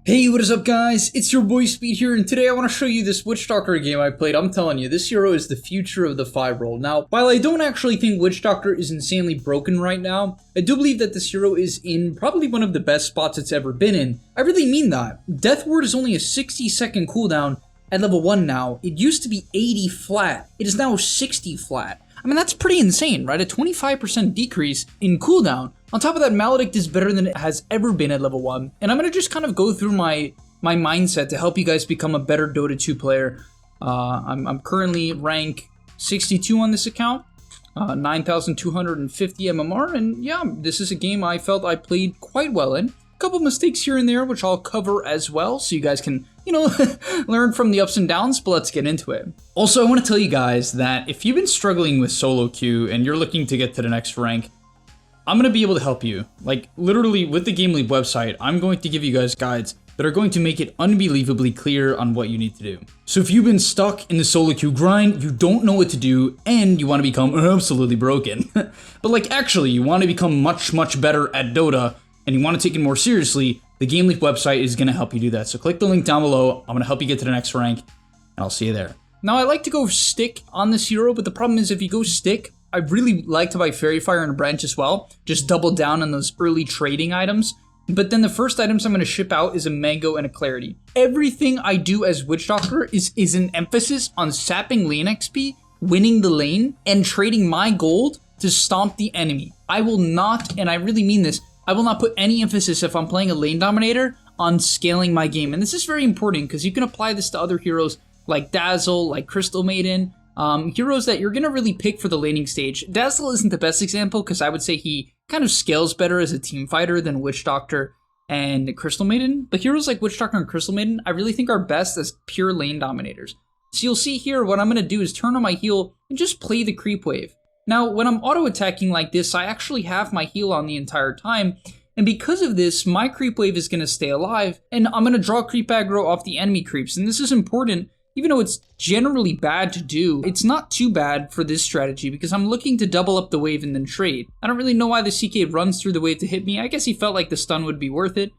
Hey, what is up guys? It's your boy Speed here, and today I want to show you this Witch Doctor game I played. I'm telling you, this hero is the future of the 5-role. Now, while I don't actually think Witch Doctor is insanely broken right now, I do believe that this hero is in probably one of the best spots it's ever been in. I really mean that. Death Ward is only a 60-second cooldown at level 1 now. It used to be 80 flat. It is now 60 flat. I mean, that's pretty insane, right? A 25% decrease in cooldown. On top of that, Maledict is better than it has ever been at level 1. And I'm going to just kind of go through my mindset to help you guys become a better Dota 2 player. I'm currently rank 62 on this account, 9,250 MMR. And yeah, this is a game I felt I played quite well in. A couple mistakes here and there, which I'll cover as well, so you guys can, learn from the ups and downs, but let's get into it. Also, I want to tell you guys that if you've been struggling with solo queue and you're looking to get to the next rank, I'm going to be able to help you. Like, literally, with the GameLeap website, I'm going to give you guys guides that are going to make it unbelievably clear on what you need to do. So if you've been stuck in the solo queue grind, you don't know what to do, and you want to become absolutely broken, but actually, you want to become much, much better at Dota, and you want to take it more seriously, the GameLeap website is going to help you do that. So click the link down below. I'm going to help you get to the next rank, and I'll see you there. Now, I like to go stick on this hero, but the problem is if you go stick, I really like to buy Fairy Fire and a Branch as well. Just double down on those early trading items. But then the first items I'm going to ship out is a Mango and a Clarity. Everything I do as Witch Doctor is an emphasis on sapping lane XP, winning the lane, and trading my gold to stomp the enemy. I will not, and I really mean this, I will not put any emphasis if I'm playing a lane dominator on scaling my game. And this is very important because you can apply this to other heroes like Dazzle, like Crystal Maiden, heroes that you're going to really pick for the laning stage. Dazzle isn't the best example because I would say he kind of scales better as a team fighter than Witch Doctor and Crystal Maiden. But heroes like Witch Doctor and Crystal Maiden, I really think are best as pure lane dominators. So you'll see here, what I'm going to do is turn on my heal and just play the creep wave. Now, when I'm auto-attacking like this, I actually have my heal on the entire time. And because of this, my creep wave is going to stay alive. And I'm going to draw creep aggro off the enemy creeps. And this is important. Even though it's generally bad to do, it's not too bad for this strategy because I'm looking to double up the wave and then trade. I don't really know why the CK runs through the wave to hit me. I guess he felt like the stun would be worth it.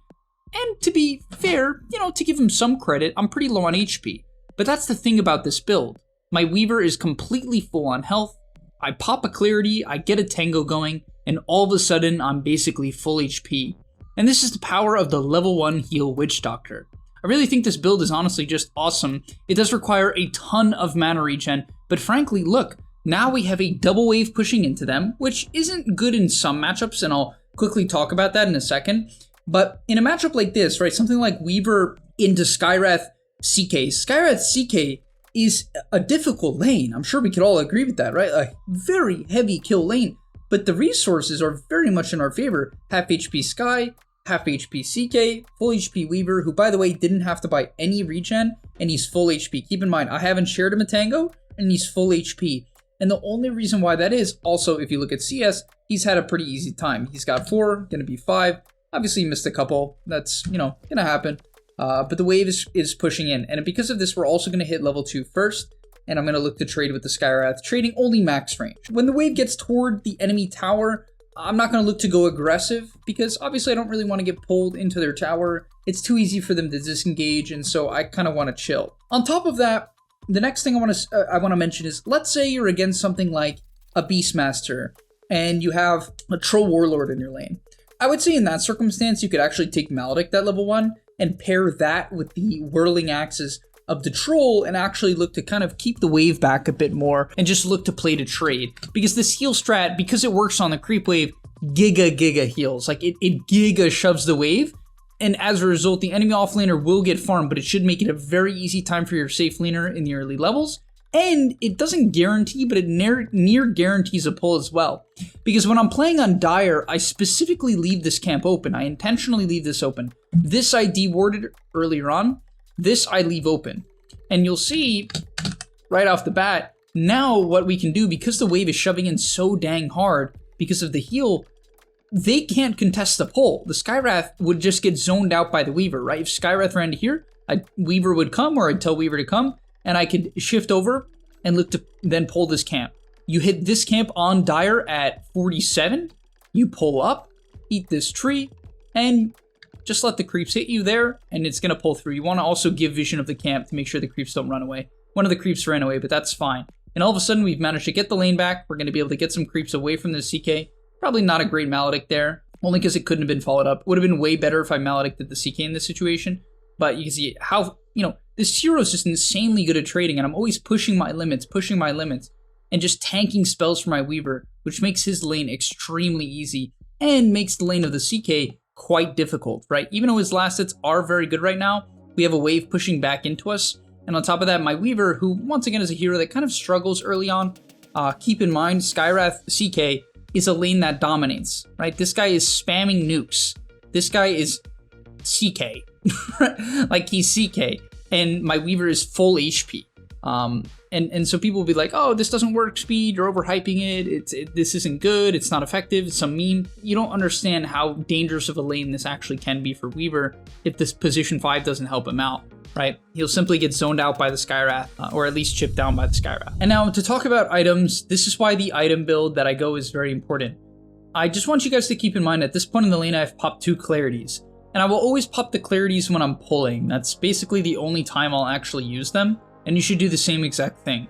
And to be fair, to give him some credit, I'm pretty low on HP. But that's the thing about this build. My Weaver is completely full on health. I pop a Clarity, I get a Tango going, and all of a sudden I'm basically full HP. And this is the power of the level 1 heal Witch Doctor. I really think this build is honestly just awesome. It does require a ton of mana regen, but frankly, look, now we have a double wave pushing into them, which isn't good in some matchups, and I'll quickly talk about that in a second. But in a matchup like this, right, something like Weaver into Skywrath CK. Skywrath CK is a difficult lane. I'm sure we could all agree with that, right? A very heavy kill lane, but the resources are very much in our favor. Half HP Sky, half HP CK, full HP Weaver, who by the way didn't have to buy any regen, and he's full HP. Keep in mind, I haven't shared him a Tango, and he's full HP. And the only reason why that is, also if you look at CS, he's had a pretty easy time. He's got 4, gonna be 5. Obviously missed a couple, that's, gonna happen. But the wave is pushing in, and because of this, we're also gonna hit level 2 first, and I'm gonna look to trade with the Skywrath, trading only max range. When the wave gets toward the enemy tower, I'm not going to look to go aggressive because obviously I don't really want to get pulled into their tower. It's too easy for them to disengage, and so I kind of want to chill. On top of that, the next thing I want to mention is, let's say you're against something like a Beastmaster and you have a Troll Warlord in your lane. I would say in that circumstance, you could actually take Maledict at level 1 and pair that with the Whirling Axes of the Troll and actually look to kind of keep the wave back a bit more and just look to play to trade. Because this heal strat, because it works on the creep wave, giga heals. Like it giga shoves the wave, and as a result, the enemy offlaner will get farmed, but it should make it a very easy time for your safe laner in the early levels. And it doesn't guarantee, but it near guarantees a pull as well. Because when I'm playing on Dire, I specifically leave this camp open. I intentionally leave this open. This I dewarded earlier on. This I leave open. And you'll see right off the bat, now what we can do, because the wave is shoving in so dang hard because of the heal, they can't contest the pull. The Skywrath would just get zoned out by the Weaver, right? If Skywrath ran to here, Weaver would come, or I'd tell Weaver to come, and I could shift over and look to then pull this camp. You hit this camp on Dire at 47, you pull up, eat this tree, and just let the creeps hit you there, and it's going to pull through. You want to also give vision of the camp to make sure the creeps don't run away. One of the creeps ran away, but that's fine. And all of a sudden, we've managed to get the lane back. We're going to be able to get some creeps away from the CK. Probably not a great Maledict there, only because it couldn't have been followed up. Would have been way better if I Maledicted the CK in this situation. But you can see how, this hero is just insanely good at trading, and I'm always pushing my limits, and just tanking spells for my Weaver, which makes his lane extremely easy, and makes the lane of the CK quite difficult, right? Even though his last hits are very good right now, we have a wave pushing back into us. And on top of that, my Weaver, who once again is a hero that kind of struggles early on, keep in mind, Skywrath CK is a lane that dominates, right? This guy is spamming nukes. This guy is CK, like he's CK, and my Weaver is full HP. And so people will be like, oh, this doesn't work speed, you're overhyping it, this isn't good, it's not effective, it's some meme. You don't understand how dangerous of a lane this actually can be for Weaver if this position 5 doesn't help him out, right? He'll simply get zoned out by the Skywrath, or at least chipped down by the Skywrath. And now to talk about items, this is why the item build that I go is very important. I just want you guys to keep in mind at this point in the lane I've popped 2 Clarities. And I will always pop the Clarities when I'm pulling. That's basically the only time I'll actually use them. And you should do the same exact thing.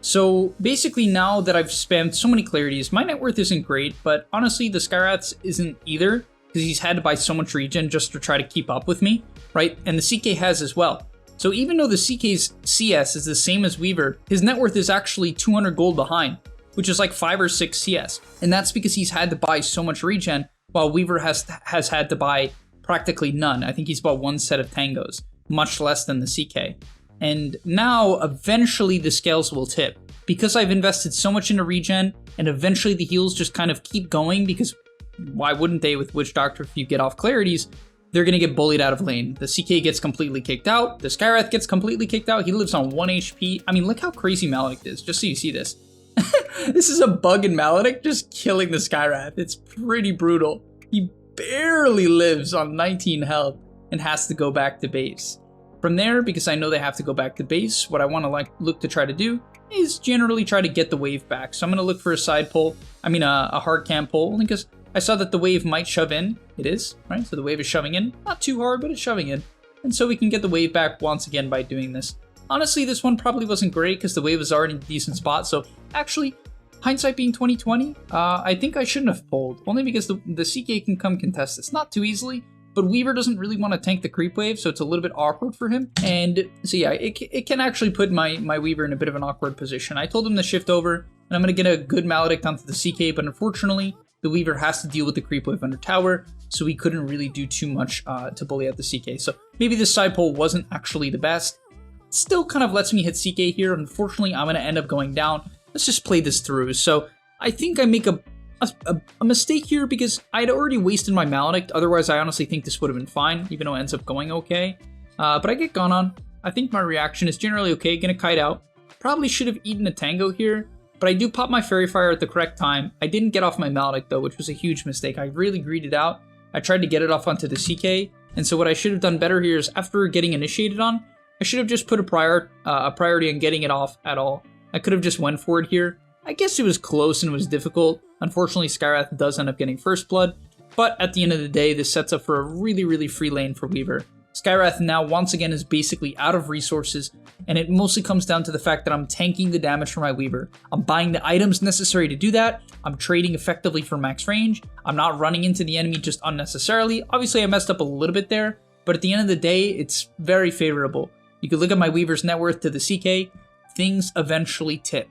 So basically now that I've spammed so many Clarities, my net worth isn't great, but honestly the Skywrath's isn't either, because he's had to buy so much regen just to try to keep up with me, right? And the CK has as well. So even though the CK's CS is the same as Weaver, his net worth is actually 200 gold behind, which is like 5 or 6 CS. And that's because he's had to buy so much regen, while Weaver has had to buy practically none. I think he's bought 1 set of tangos, much less than the CK. And now, eventually, the scales will tip. Because I've invested so much into regen, and eventually the heals just kind of keep going, because why wouldn't they with Witch Doctor if you get off Clarities? They're going to get bullied out of lane. The CK gets completely kicked out. The Skywrath gets completely kicked out. He lives on 1 HP. I mean, look how crazy Maledict is, just so you see this. This is a bug in Maledict, just killing the Skywrath. It's pretty brutal. He barely lives on 19 health and has to go back to base. From there, because I know they have to go back to base, what I want to look to try to do is generally try to get the wave back. So I'm going to look for a side pull, a hard camp pull, only because I saw that the wave might shove in. It is, right? So the wave is shoving in. Not too hard, but it's shoving in. And so we can get the wave back once again by doing this. Honestly, this one probably wasn't great because the wave was already in a decent spot. So actually, hindsight being 2020, I think I shouldn't have pulled. Only because the CK can come contest this. Not too easily. But Weaver doesn't really want to tank the creep wave, so it's a little bit awkward for him. And so yeah, it can actually put my Weaver in a bit of an awkward position. I told him to shift over, and I'm going to get a good Maledict onto the CK, but unfortunately, the Weaver has to deal with the creep wave under tower, so he couldn't really do too much to bully out the CK. So maybe this side pull wasn't actually the best. Still kind of lets me hit CK here. Unfortunately, I'm going to end up going down. Let's just play this through. So I think I make a mistake here because I'd already wasted my Maledict. Otherwise, I honestly think this would have been fine, even though it ends up going okay. But I get gone on. I think my reaction is generally okay. Gonna kite out. Probably should have eaten a Tango here, but I do pop my Fairy Fire at the correct time. I didn't get off my Maledict though, which was a huge mistake. I really greeted out. I tried to get it off onto the CK, and so what I should have done better here is after getting initiated on, I should have just put a priority on getting it off at all. I could have just went for it here. I guess it was close and it was difficult. Unfortunately, Skywrath does end up getting first blood, but at the end of the day, this sets up for a really, really free lane for Weaver. Skywrath now once again is basically out of resources, and it mostly comes down to the fact that I'm tanking the damage for my Weaver. I'm buying the items necessary to do that. I'm trading effectively for max range. I'm not running into the enemy just unnecessarily. Obviously, I messed up a little bit there, but at the end of the day, it's very favorable. You could look at my Weaver's net worth to the CK. Things eventually tip.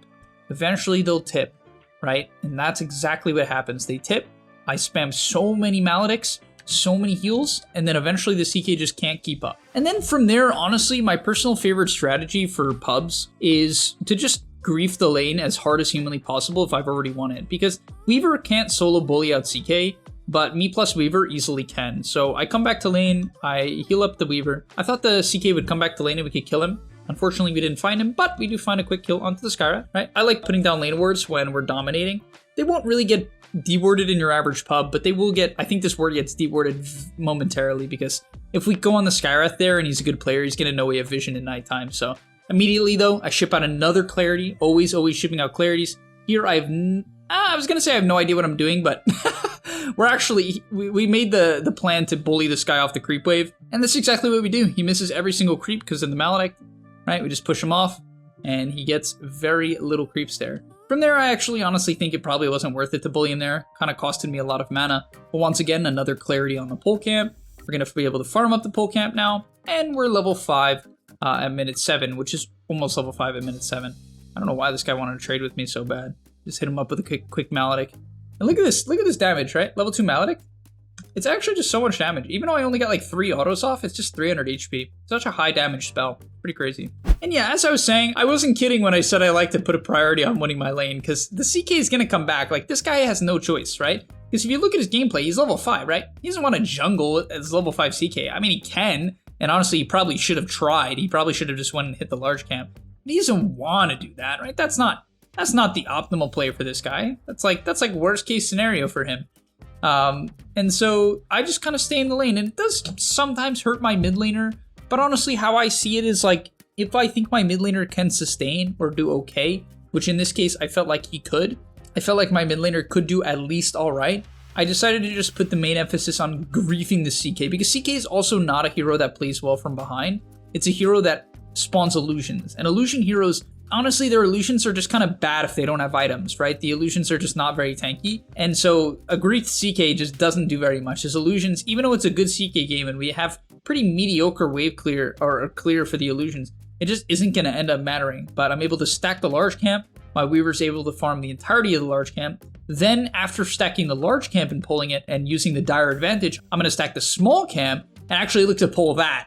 Eventually they'll tip, right? And that's exactly what happens. They tip. I spam so many Maledicts, so many heals, and then eventually the CK just can't keep up. And then from there, honestly, my personal favorite strategy for pubs is to just grief the lane as hard as humanly possible if I've already won it. Because Weaver can't solo bully out CK, but me plus Weaver easily can. So I come back to lane, I heal up the Weaver. I thought the CK would come back to lane and we could kill him. Unfortunately, we didn't find him, but we do find a quick kill onto the Skywrath, right? I like putting down lane wards when we're dominating. They won't really get dewarded in your average pub, but they will get, I think this ward gets dewarded momentarily because if we go on the Skywrath there and he's a good player, he's going to know we have vision at nighttime. So immediately though, I ship out another Clarity, always shipping out Clarities. Here I have, I was going to say I have no idea what I'm doing, but we made the plan to bully this guy off the creep wave, and that's exactly what we do. He misses every single creep because of the Maledict, right? We just push him off, and he gets very little creeps there. From there, I actually honestly think it probably wasn't worth it to bully him there. Kind of costed me a lot of mana. But once again, another clarity on the pole camp. We're going to be able to farm up the pole camp now, and we're level 5 at minute 7, which is almost level 5 at minute 7. I don't know why this guy wanted to trade with me so bad. Just hit him up with a quick Maledict. And look at this damage, right? Level 2 Maledict. It's actually just so much damage. Even though I only got like 3 autos off, it's just 300 HP. Such a high damage spell. Pretty crazy. And yeah, as I was saying, I wasn't kidding when I said I like to put a priority on winning my lane, because the CK is going to come back. Like, this guy has no choice, right? Because if you look at his gameplay, he's level 5, right? He doesn't want to jungle as level 5 CK. I mean, he can, and honestly, he probably should have tried. He probably should have just went and hit the large camp. But he doesn't want to do that, right? That's not the optimal play for this guy. That's like worst case scenario for him. And so I just kind of stay in the lane, and it does sometimes hurt my mid laner, but honestly, how I see it is like, if I think my mid laner can sustain or do okay, which in this case, I felt like he could. I felt like my mid laner could do at least all right. I decided to just put the main emphasis on griefing the CK, because CK is also not a hero that plays well from behind. It's a hero that spawns illusions, and illusion heroes, honestly, their illusions are just kind of bad if they don't have items, right? The illusions are just not very tanky. And so a griefed CK just doesn't do very much. His illusions, even though it's a good CK game and we have pretty mediocre wave clear or clear for the illusions, it just isn't going to end up mattering. But I'm able to stack the large camp. My Weaver's able to farm the entirety of the large camp. Then after stacking the large camp and pulling it and using the dire advantage, I'm going to stack the small camp and actually look to pull that.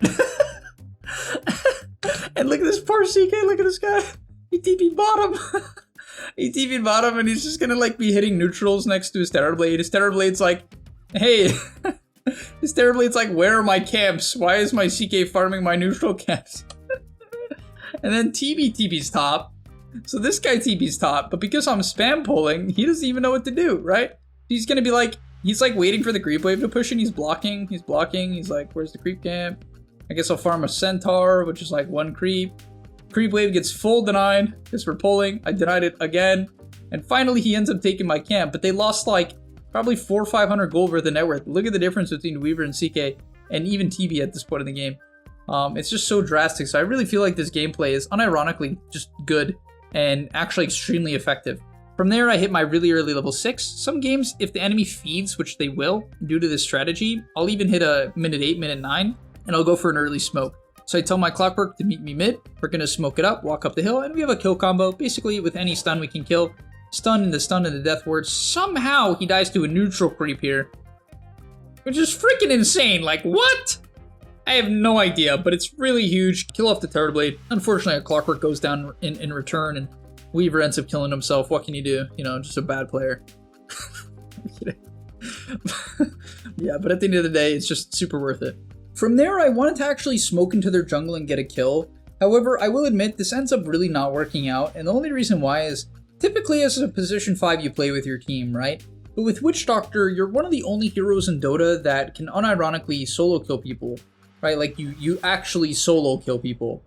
And look at this poor CK, look at this guy. He TP'd bottom. He TP'd bottom, and he's just gonna like be hitting neutrals next to his Terrorblade. His Terrorblade's like, hey. His Terrorblade's like, where are my camps? Why is my CK farming my neutral camps? And then TP's top. So this guy TP's top, but because I'm spam pulling, he doesn't even know what to do, right? He's gonna be like, he's like waiting for the creep wave to push, and he's blocking. He's like, where's the creep camp? I guess I'll farm a Centaur, which is like 1 creep. Creep wave gets full denied because we're pulling. I denied it again. And finally, he ends up taking my camp. But they lost like probably 400 or 500 gold worth of net worth. Look at the difference between Weaver and CK and even TB at this point in the game. It's just so drastic. So I really feel like this gameplay is unironically just good and actually extremely effective. From there, I hit my really early level 6. Some games, if the enemy feeds, which they will due to this strategy, I'll even hit a minute 8, minute 9, and I'll go for an early smoke. So I tell my Clockwork to meet me mid. We're going to smoke it up, walk up the hill, and we have a kill combo. Basically, with any stun we can kill. Stun and the death ward. Somehow he dies to a neutral creep here, which is freaking insane. Like, what? I have no idea, but it's really huge. Kill off the Terrorblade. Unfortunately, a Clockwork goes down in return, and Weaver ends up killing himself. What can you do? You know, just a bad player. I'm kidding. Yeah, but at the end of the day, it's just super worth it. From there, I wanted to actually smoke into their jungle and get a kill. However, I will admit this ends up really not working out, and the only reason why is typically as a position 5 you play with your team, right? But with Witch Doctor, you're one of the only heroes in Dota that can unironically solo kill people, right? Like you actually solo kill people.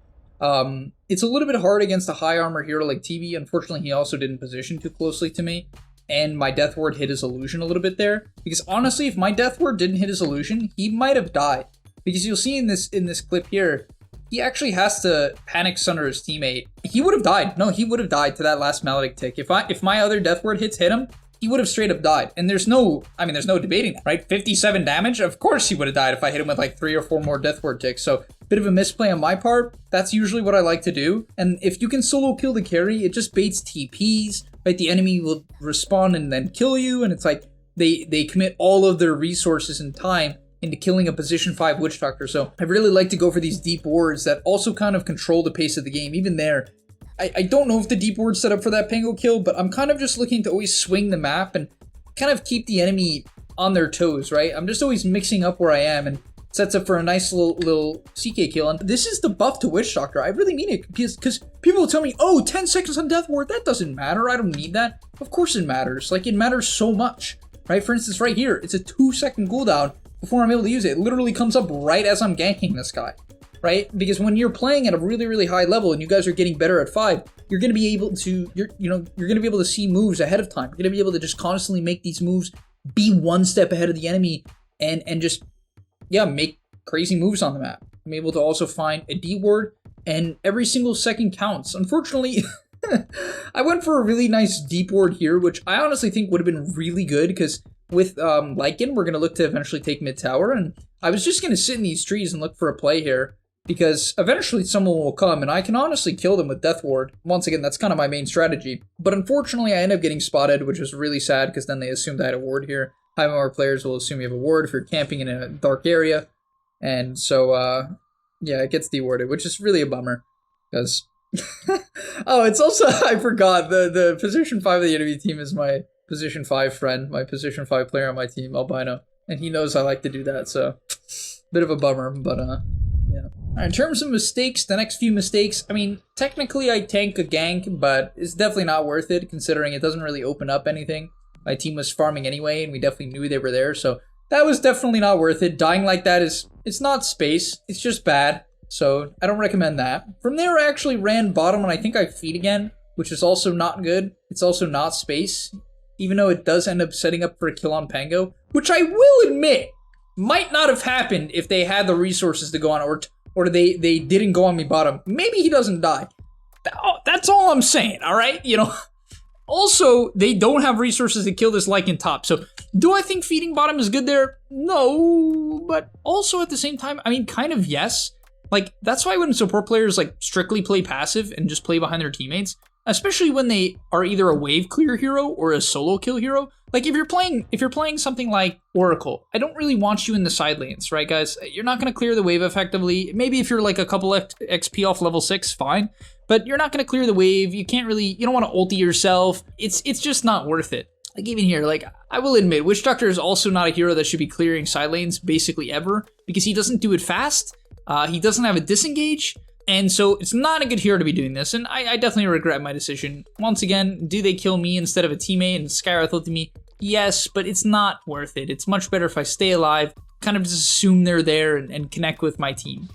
It's a little bit hard against a high armor hero like TV. Unfortunately, he also didn't position too closely to me, and my Death Ward hit his illusion a little bit there. Because honestly, if my Death Ward didn't hit his illusion, he might have died. Because you'll see in this clip here, he actually has to panic sunder his teammate. He would have died. No, he would have died to that last Maledict tick. If my other Death Ward hit him, he would have straight up died. And there's no debating that, right? 57 damage, of course he would have died if I hit him with like 3 or 4 more Death Ward ticks. So bit of a misplay on my part. That's usually what I like to do. And if you can solo kill the carry, it just baits TPs, right? The enemy will respawn and then kill you. And it's like they commit all of their resources and time into killing a position 5 Witch Doctor. So I really like to go for these deep wards that also kind of control the pace of the game. Even there, I don't know if the deep ward's set up for that Pango kill, but I'm kind of just looking to always swing the map and kind of keep the enemy on their toes, right? I'm just always mixing up where I am, and sets up for a nice little CK kill. And this is the buff to Witch Doctor. I really mean it, because people will tell me, oh, 10 seconds on Death Ward, that doesn't matter. I don't need that. Of course it matters. Like, it matters so much, right? For instance, right here, it's a 2-second cooldown before I'm able to use it. It literally comes up right as I'm ganking this guy, right? Because when you're playing at a really, really high level and you guys are getting better at 5, you're going to be able to, you're going to be able to see moves ahead of time. You're going to be able to just constantly make these moves be one step ahead of the enemy and just, yeah, make crazy moves on the map. I'm able to also find a D ward, and every single second counts. Unfortunately, I went for a really nice deep ward here, which I honestly think would have been really good, because with Lycan, we're going to look to eventually take mid tower, and I was just going to sit in these trees and look for a play here, because eventually someone will come, and I can honestly kill them with Death Ward. Once again, that's kind of my main strategy. But unfortunately, I ended up getting spotted, which was really sad, because then they assumed I had a ward here. High MMR players will assume you have a ward if you're camping in a dark area. And so, yeah, it gets dewarded, which is really a bummer, because... Oh, it's also, I forgot, the position 5 of the enemy team is my position 5 friend, my position 5 player on my team, Albino, and he knows I like to do that, so bit of a bummer, but yeah. In terms of mistakes, the next few mistakes, I mean, technically I tank a gank, but it's definitely not worth it, considering it doesn't really open up anything. My team was farming anyway, and we definitely knew they were there, so that was definitely not worth it. Dying like that it's not space, it's just bad. So I don't recommend that. From there, I actually ran bottom, and I think I feed again, which is also not good. It's also not space, even though it does end up setting up for a kill on Pango, which I will admit might not have happened if they had the resources to go on, or they didn't go on me bottom. Maybe he doesn't die. That's all I'm saying, all right? You know. Also, they don't have resources to kill this Lycan top. So, do I think feeding bottom is good there? No, but also at the same time, I mean, kind of yes. Like, that's why when support players, like, strictly play passive and just play behind their teammates, especially when they are either a wave clear hero or a solo kill hero. Like, if you're playing something like Oracle, I don't really want you in the side lanes, right, guys? You're not going to clear the wave effectively. Maybe if you're, like, a couple XP off level 6, fine. But you're not going to clear the wave. You don't want to ulti yourself. It's just not worth it. Like, even here, like, I will admit, Witch Doctor is also not a hero that should be clearing side lanes basically ever, because he doesn't do it fast. He doesn't have a disengage, and so it's not a good hero to be doing this, and I definitely regret my decision. Once again, do they kill me instead of a teammate and Skywrath ulti me? Yes, but it's not worth it. It's much better if I stay alive, kind of just assume they're there and connect with my team.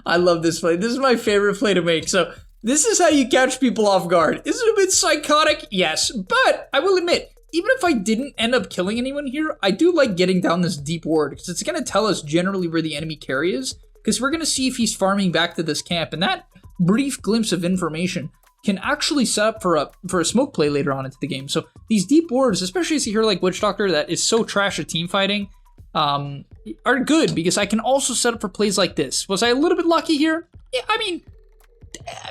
I love this play. This is my favorite play to make. So this is how you catch people off guard. Is it a bit psychotic? Yes, but I will admit, even if I didn't end up killing anyone here, I do like getting down this deep ward, because it's going to tell us generally where the enemy carry is, because we're going to see if he's farming back to this camp, and that brief glimpse of information can actually set up for a smoke play later on into the game. So these deep wards, especially as a hero like Witch Doctor that is so trash at team fighting, are good, because I can also set up for plays like this. Was I a little bit lucky here? Yeah, I mean,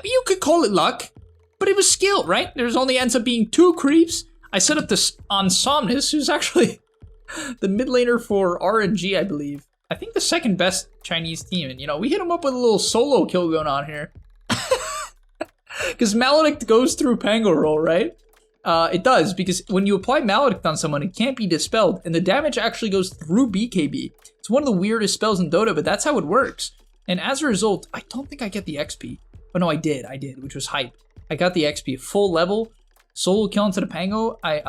you could call it luck, but it was skill, right? There's only ends up being 2 creeps. I set up this on Somnus, who's actually the mid laner for RNG, I believe. I think the second best Chinese team, and you know, we hit him up with a little solo kill going on here. Because Maledict goes through Pango roll, right? It does, because when you apply Maledict on someone, it can't be dispelled, and the damage actually goes through BKB. It's one of the weirdest spells in Dota, but that's how it works. And as a result, I don't think I get the XP. Oh no, I did, which was hype. I got the XP, full level, solo kill into the Pango. I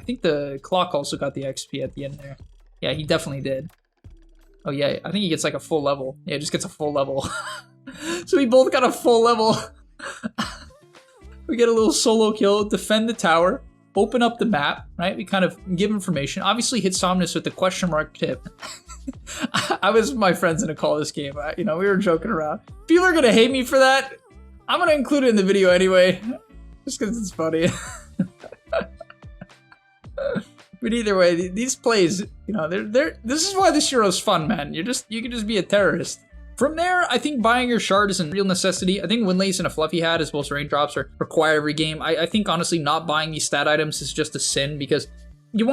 think the Clock also got the XP at the end there. Yeah, he definitely did. Oh yeah, I think he gets like a full level. Yeah, just gets a full level. So we both got a full level. We get a little solo kill, defend the tower, open up the map, right? We kind of give information. Obviously hit Somnus with the question mark tip. I was with my friends in a call this game. You know, we were joking around. People are gonna hate me for that. I'm gonna include it in the video anyway, just because it's funny. But either way, these plays, you know, this is why this hero's fun, man. You can just be a terrorist. From there, I think buying your shard is a real necessity. I think Windlace and a Fluffy Hat as well as Raindrops are required every game. I think honestly not buying these stat items is just a sin, because you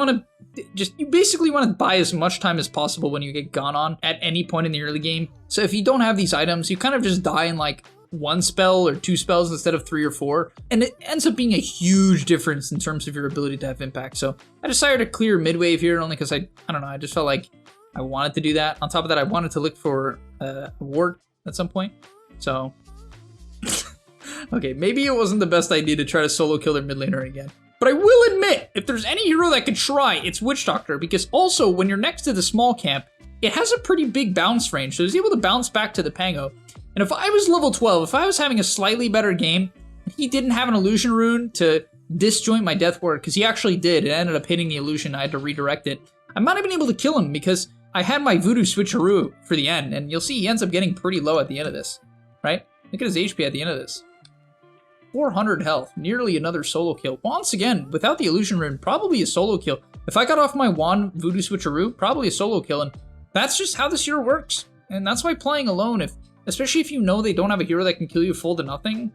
basically want to buy as much time as possible when you get gone on at any point in the early game. So if you don't have these items, you kind of just die in like 1 spell or 2 spells instead of 3 or 4. And it ends up being a huge difference in terms of your ability to have impact. So I decided to clear mid-wave here only because I don't know, I just felt like I wanted to do that. On top of that, I wanted to look for a ward at some point. So, okay, maybe it wasn't the best idea to try to solo kill their mid laner again. But I will admit, if there's any hero that could try, it's Witch Doctor, because also when you're next to the small camp, it has a pretty big bounce range, so it's able to bounce back to the Pango. And if I was level 12, if I was having a slightly better game, he didn't have an illusion rune to disjoint my Death Ward, because he actually did. It ended up hitting the illusion. I had to redirect it. I might have been able to kill him because I had my Voodoo Switcheroo for the end, and you'll see he ends up getting pretty low at the end of this, right? Look at his HP at the end of this. 400 health, nearly another solo kill. Once again, without the illusion rune, probably a solo kill. If I got off my wand Voodoo Switcheroo, probably a solo kill, and that's just how this hero works. And that's why playing alone, especially if you know they don't have a hero that can kill you full to nothing,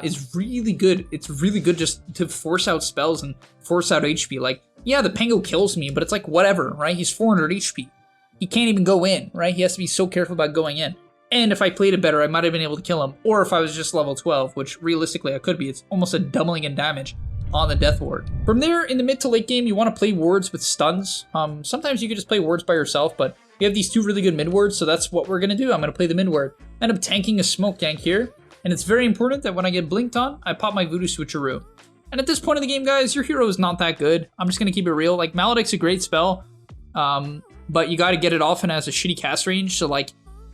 is really good. It's really good just to force out spells and force out HP. Like, yeah, the Pango kills me, but it's like, whatever, right? He's 400 HP. He can't even go in, right? He has to be so careful about going in. And if I played it better, I might have been able to kill him. Or if I was just level 12, which realistically I could be. It's almost a doubling in damage on the Death Ward. From there, in the mid to late game, you want to play wards with stuns. Sometimes you could just play wards by yourself, but we have these two really good mid wards, so that's what we're going to do. I'm going to play the mid ward. End up tanking a smoke gank here. And it's very important that when I get blinked on, I pop my Voodoo Switcheroo. And at this point in the game, guys, your hero is not that good. I'm just going to keep it real. Like, Maledict's a great spell, but you got to get it off and has a shitty cast range, so like,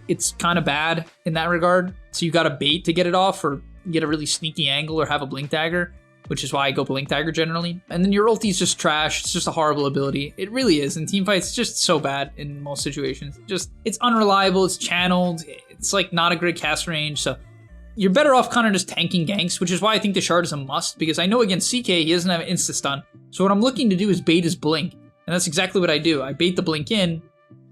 it's kind of bad in that regard. So you got to bait to get it off or get a really sneaky angle or have a blink dagger, which is why I go blink dagger generally. And then your ulti is just trash. It's just a horrible ability. It really is. In teamfights, it's just so bad in most situations. It's unreliable. It's channeled. It's like not a great cast range. So you're better off kind of just tanking ganks, which is why I think the shard is a must, because I know against CK, he doesn't have an insta stun. So what I'm looking to do is bait his blink. And that's exactly what I do. I bait the blink in.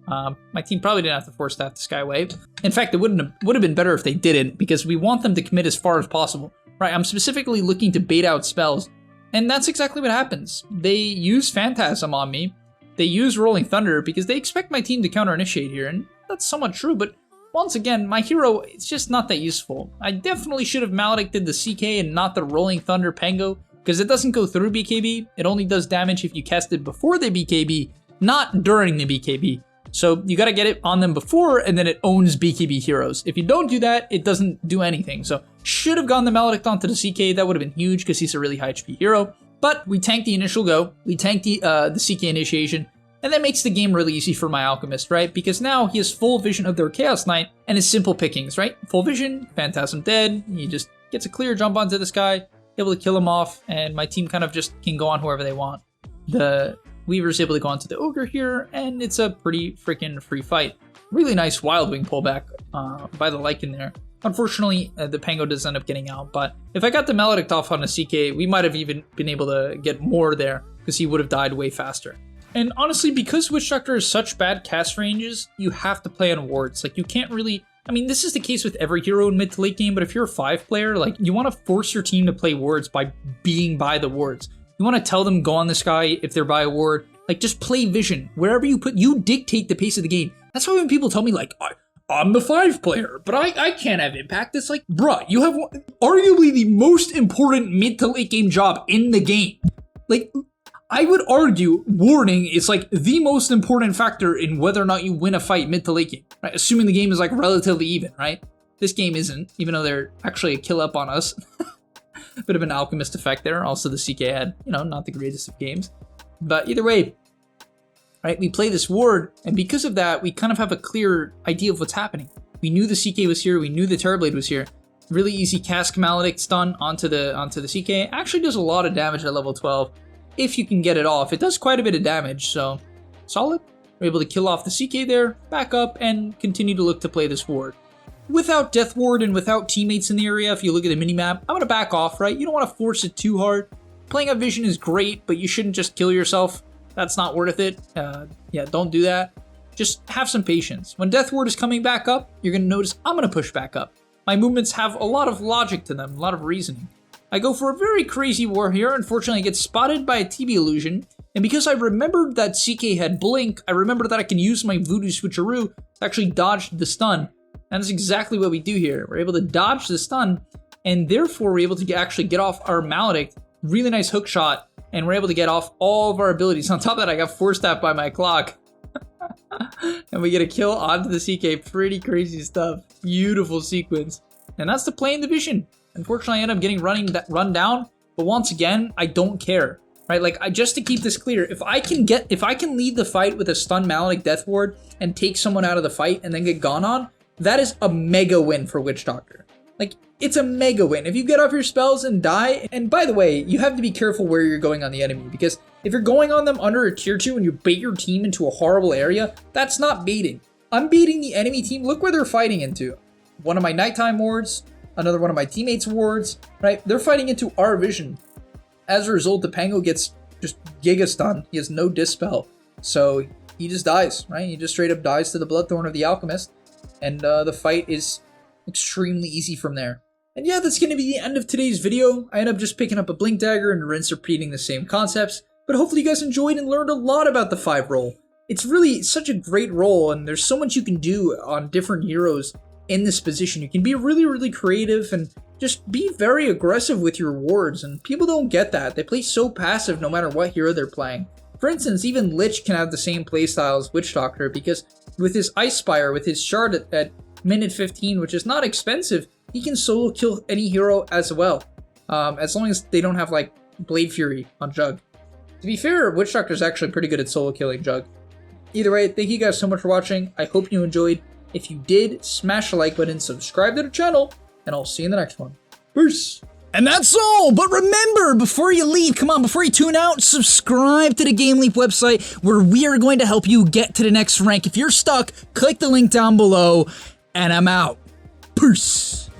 My team probably didn't have to force staff the Skywave. In fact, it would have been better if they didn't, because we want them to commit as far as possible. Right, I'm specifically looking to bait out spells, and that's exactly what happens. They use Phantasm on me. They use Rolling Thunder because they expect my team to counter-initiate here, and that's somewhat true, but once again, my hero, it's just not that useful. I definitely should have Maledicted the CK and not the Rolling Thunder Pango, because it doesn't go through BKB. It only does damage if you cast it before the BKB, not during the BKB. So you got to get it on them before, and then it owns BKB heroes. If you don't do that, it doesn't do anything. So should have gone the Maledict onto the CK. That would have been huge because he's a really high HP hero. But we tanked the initial go. We tanked the CK initiation. And that makes the game really easy for my Alchemist, right? Because now he has full vision of their Chaos Knight and his simple pickings, right? Full vision, Phantasm dead. He just gets a clear jump onto this guy, able to kill him off, and my team kind of just can go on whoever they want. The Weaver's able to go onto the Ogre here, and it's a pretty freaking free fight. Really nice Wild Wing pullback by the Lycan there. Unfortunately, the Pango does end up getting out, but if I got the Maledict off on a CK, we might have even been able to get more there, because he would have died way faster. And honestly, because Witch Doctor has such bad cast ranges, you have to play on wards. Like, you can't really... I mean, this is the case with every hero in mid to late game, but if you're a 5-player, like, you want to force your team to play wards by being by the wards. You want to tell them go on this guy if they're by a ward. Like, just play vision. Wherever you put, you dictate the pace of the game. That's why when people tell me, like, I'm the 5-player, but I can't have impact. It's like, bruh, you have arguably the most important mid to late game job in the game. Like, I would argue warding is like the most important factor in whether or not you win a fight mid to late game, right? Assuming the game is like relatively even, right? This game isn't, even though they're actually a kill up on us. Bit of an Alchemist effect there. Also, the CK had, not the greatest of games. But either way, right, we play this ward, and because of that, we kind of have a clear idea of what's happening. We knew the CK was here. We knew the Terrorblade was here. Really easy cast Maledict stun onto the CK. Actually does a lot of damage at level 12. If you can get it off, it does quite a bit of damage, so solid. We're able to kill off the CK there, back up, and continue to look to play this ward. Without Death Ward and without teammates in the area, if you look at the minimap, I'm going to back off, right? You don't want to force it too hard. Playing a vision is great, but you shouldn't just kill yourself. That's not worth it. Yeah, don't do that. Just have some patience. When Death Ward is coming back up, you're going to notice I'm going to push back up. My movements have a lot of logic to them, a lot of reasoning. I go for a very crazy war here. Unfortunately, I get spotted by a TB illusion. And because I remembered that CK had blink, I remembered that I can use my Voodoo Switcheroo to actually dodge the stun. And that's exactly what we do here. We're able to dodge the stun, and therefore we're able to actually get off our Maledict. Really nice hook shot, and we're able to get off all of our abilities. On top of that, I got force staffed by my clock. And we get a kill onto the CK. Pretty crazy stuff. Beautiful sequence. And that's the play in the vision. Unfortunately, I end up getting run down, but once again, I don't care. Right? Like, just to keep this clear, if I can lead the fight with a stun Maledict Death Ward and take someone out of the fight and then get gone on, that is a mega win for Witch Doctor. Like, it's a mega win. If you get off your spells and die, and by the way, you have to be careful where you're going on the enemy, because if you're going on them under a tier 2 and you bait your team into a horrible area, that's not baiting. I'm baiting the enemy team. Look where they're fighting into. One of my nighttime wards, another one of my teammates' wards, right? They're fighting into our vision. As a result, the Pango gets just giga stunned. He has no dispel. So he just dies, right? He just straight up dies to the Bloodthorn of the Alchemist. And the fight is extremely easy from there. And yeah, that's going to be the end of today's video. I end up just picking up a Blink Dagger and rinse repeating the same concepts. But hopefully you guys enjoyed and learned a lot about the 5 role. It's really such a great role, and there's so much you can do on different heroes in this position. You can be really, really creative and just be very aggressive with your wards, and people don't get that. They play so passive no matter what hero they're playing. For instance, even Lich can have the same playstyle as Witch Doctor, because with his Ice Spire, with his Shard at minute 15, which is not expensive, he can solo kill any hero as well, as long as they don't have like Blade Fury on Jug. To be fair, Witch Doctor is actually pretty good at solo killing Jug. Either way, thank you guys so much for watching. I hope you enjoyed. If you did, smash the like button, subscribe to the channel, and I'll see you in the next one. Peace! And that's all, but remember, before you leave, come on, before you tune out, subscribe to the GameLeap website, where we are going to help you get to the next rank. If you're stuck, click the link down below, and I'm out. Peace!